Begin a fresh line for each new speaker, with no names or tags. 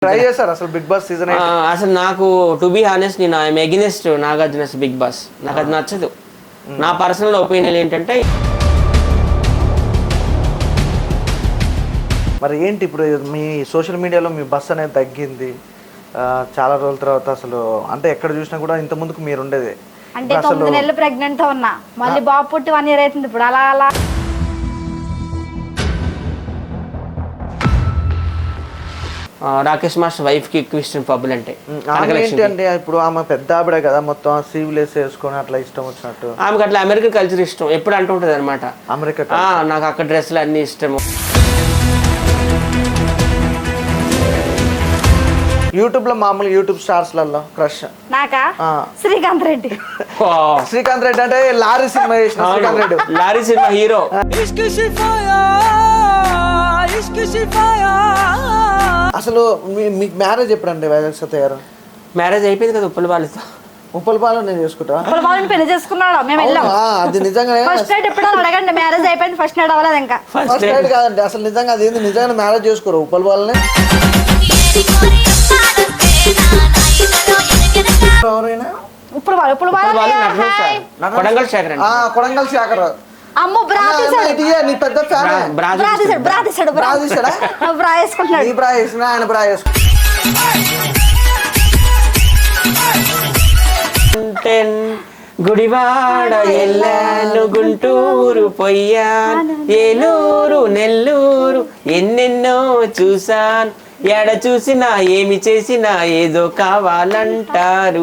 Try చేశారు అసలు big boss season?
అసలు నాకు టు బి హానెస్ట్ నేను I'm against Nagarjuna Bigg Boss. నాకు అది నచ్చదు. నా పర్సనల్ ఒపీనియన్ ఏంటంటే
మరి ఏంటి ఇప్పుడు మీ సోషల్ మీడియాలో మీ బస్ అనేది తగ్గింది చాలా రోజుల తర్వాత. అసలు అంటే ఎక్కడ చూసినా కూడా ఇంత ముందుకు మీరు ఉండేది
అంటే 9 నెలలు ప్రెగ్నెంట్ తో ఉన్నా, మళ్ళీ బాబు పుట్టి 1 ఇయర్ అవుతుంది ఇప్పుడు. అలా అలా
రాకేష్ మాస్టర్ వైఫ్ కి ఎక్కువ ఇష్టం పబ్బులు అంటే.
ఏంటంటే ఇప్పుడు ఆమె పెద్ద ఆవిడే కదా, మొత్తం సీవ్లెస్ వేసుకొని అట్లా ఇష్టం వచ్చినట్టు.
ఆమెకు అట్లా అమెరికన్ కల్చర్ ఇష్టం ఎప్పుడు అంటుంటది అనమాట.
అమెరికా
నాకు అక్కడ డ్రెస్సులు అన్ని ఇష్టము.
యూట్యూబ్ లో మామూలు యూట్యూబ్ స్టార్స్ లలో క్రష్
నాకా శ్రీకాంత్ రెడ్డి.
శ్రీకాంత్ రెడ్డి అంటే లారీ సినిమా చేసిన Srikanth Reddy.
Lorry cinema hero.
అసలు మీకు మ్యారేజ్ ఎప్పుడండి వైజాగ్ సత్య గారు?
మ్యారేజ్ అయిపోయింది కదా ఉప్పల బాలతో.
ఉప్పల బాలు నేను చేసుకుంటా.
ఉప్పల బాలుని పెళ్లి చేసుకున్నాడు, మేము వెళ్ళాం.
అది నిజంగా
ఫస్ట్ నైట్ ఎప్పుడో అడగండి, మ్యారేజ్ అయిపోయింది ఫస్ట్ నైట్ అవ్వలేదు ఇంకా.
ఫస్ట్ నైట్ కాదండి అసలు నిజంగా అది నిజంగా మ్యారేజ్ చేసుకోరు ఉప్పల బాలని. ఎవరైనా
ఉప్పల బాలు
కొడంగల్ శేఖర్.
కొడంగల్ శేఖర్.
అమ్మో బ్రా
నీ పెద్ద ఫ్యాన్.
బ్రా వేసుకుంటున్నాడు.
ఈ బ్రా వేసిన ఆయన బ్రా వేసుకుంటాడు.
గుడివాడ ఎల్లాను, గుంటూరు పొయ్యాను, ఏలూరు నెల్లూరు ఎన్నెన్నో చూసాను, ఎడ చూసినా ఏమి చేసినా ఏదో కావాలంటారు.